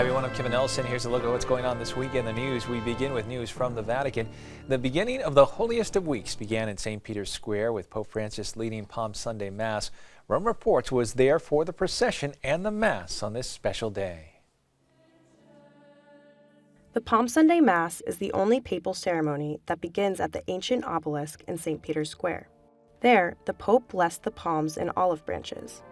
Hi everyone, I'm Kevin Nelson. Here's a look at what's going on this week in the news. We begin with news from the Vatican. The beginning of the holiest of weeks began in St. Peter's Square with Pope Francis leading Palm Sunday Mass. Rome Reports was there for the procession and the Mass on this special day. The Palm Sunday Mass is the only papal ceremony that begins at the ancient obelisk in St. Peter's Square. There, the Pope blessed the palms and olive branches.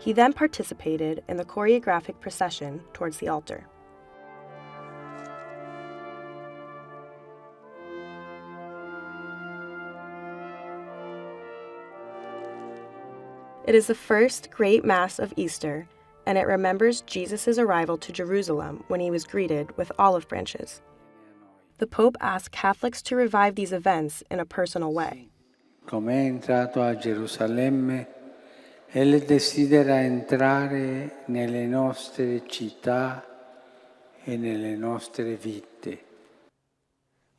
He then participated in the choreographic procession towards the altar. It is the first great Mass of Easter, and it remembers Jesus' arrival to Jerusalem when he was greeted with olive branches. The Pope asked Catholics to revive these events in a personal way. Come è entrato a Gerusalemme, Egli desidera entrare nelle nostre città e nelle nostre vite.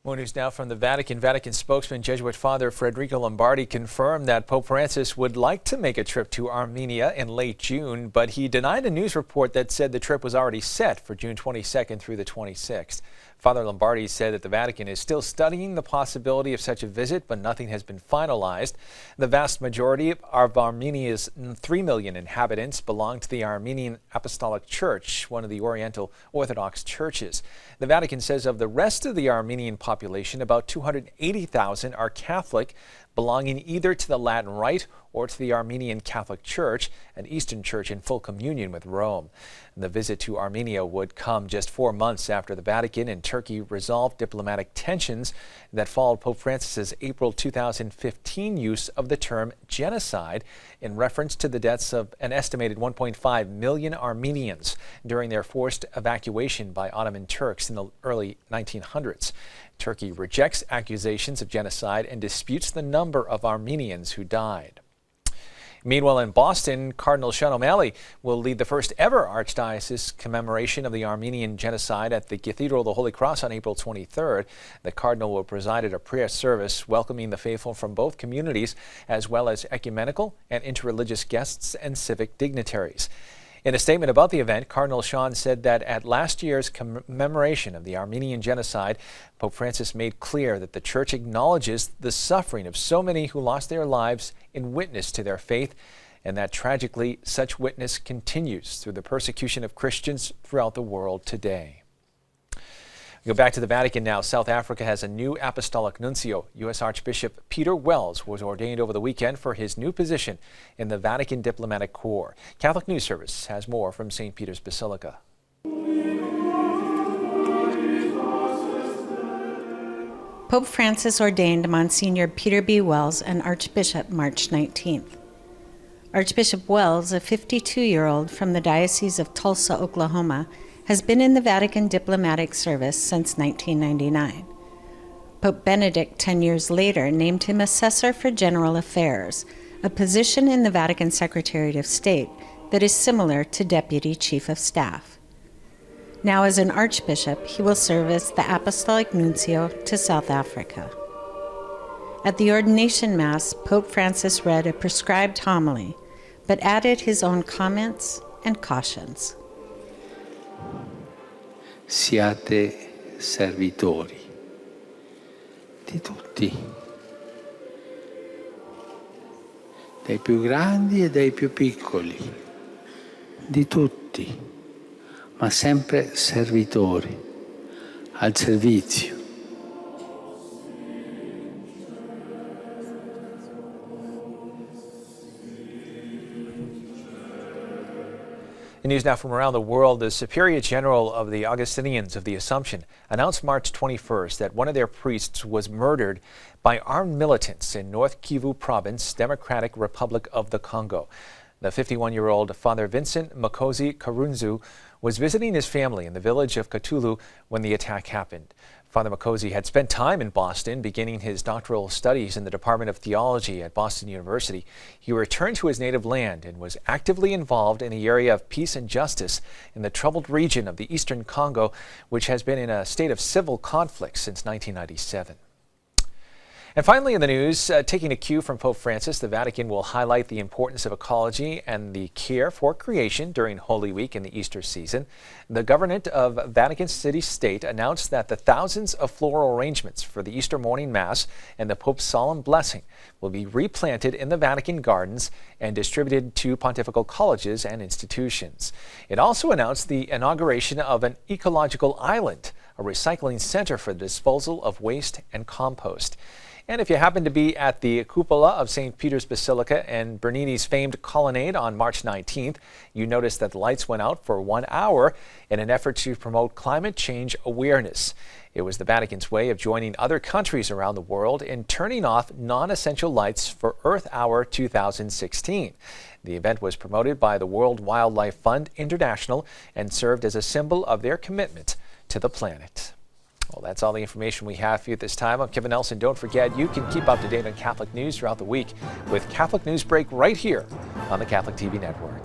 More news now from the Vatican. Vatican spokesman Jesuit Father Federico Lombardi confirmed that Pope Francis would like to make a trip to Armenia in late June, but he denied a news report that said the trip was already set for June 22nd through the 26th. Father Lombardi said that the Vatican is still studying the possibility of such a visit, but nothing has been finalized. The vast majority of Armenia's 3 million inhabitants belong to the Armenian Apostolic Church, one of the Oriental Orthodox churches. The Vatican says of the rest of the Armenian population, about 280,000 are Catholic, belonging either to the Latin Rite or to the Armenian Catholic Church, an Eastern Church in full communion with Rome. The visit to Armenia would come just 4 months after the Vatican and Turkey resolved diplomatic tensions that followed Pope Francis's April 2015 use of the term genocide in reference to the deaths of an estimated 1.5 million Armenians during their forced evacuation by Ottoman Turks in the early 1900s. Turkey rejects accusations of genocide and disputes the number of Armenians who died. Meanwhile, in Boston, Cardinal Seán O'Malley will lead the first ever Archdiocese commemoration of the Armenian Genocide at the Cathedral of the Holy Cross on April 23rd. The Cardinal will preside at a prayer service welcoming the faithful from both communities, as well as ecumenical and interreligious guests and civic dignitaries. In a statement about the event, Cardinal Sean said that at last year's commemoration of the Armenian Genocide, Pope Francis made clear that the Church acknowledges the suffering of so many who lost their lives in witness to their faith, and that tragically such witness continues through the persecution of Christians throughout the world today. We go back to the Vatican now. South Africa has a new Apostolic Nuncio. U.S. Archbishop Peter Wells was ordained over the weekend for his new position in the Vatican Diplomatic Corps. Catholic News Service has more from St. Peter's Basilica. Pope Francis ordained Monsignor Peter B. Wells an Archbishop March 19th. Archbishop Wells, a 52-year-old from the Diocese of Tulsa, Oklahoma, has been in the Vatican diplomatic service since 1999. Pope Benedict, 10 years later, named him Assessor for General Affairs, a position in the Vatican Secretariat of State that is similar to Deputy Chief of Staff. Now, as an Archbishop, he will serve as the Apostolic Nuncio to South Africa. At the ordination Mass, Pope Francis read a prescribed homily, but added his own comments and cautions. Siate servitori di tutti, dai più grandi e dai più piccoli, di tutti, ma sempre servitori, al servizio. In news now from around the world, the Superior General of the Augustinians of the Assumption announced March 21st that one of their priests was murdered by armed militants in North Kivu Province, Democratic Republic of the Congo. The 51-year-old Father Vincent Makosi Karunzu was visiting his family in the village of Katulu when the attack happened. Father Makosi had spent time in Boston, beginning his doctoral studies in the Department of Theology at Boston University. He returned to his native land and was actively involved in the area of peace and justice in the troubled region of the Eastern Congo, which has been in a state of civil conflict since 1997. And finally in the news, taking a cue from Pope Francis, the Vatican will highlight the importance of ecology and the care for creation during Holy Week in the Easter season. The government of Vatican City-State announced that the thousands of floral arrangements for the Easter morning Mass and the Pope's solemn blessing will be replanted in the Vatican gardens and distributed to pontifical colleges and institutions. It also announced the inauguration of an ecological island, a recycling center for the disposal of waste and compost. And if you happen to be at the cupola of St. Peter's Basilica and Bernini's famed colonnade on March 19th, you noticed that the lights went out for 1 hour in an effort to promote climate change awareness. It was the Vatican's way of joining other countries around the world in turning off non-essential lights for Earth Hour 2016. The event was promoted by the World Wildlife Fund International and served as a symbol of their commitment to the planet. Well, that's all the information we have for you at this time. I'm Kevin Nelson. Don't forget, you can keep up to date on Catholic news throughout the week with Catholic Newsbreak right here on the Catholic TV network.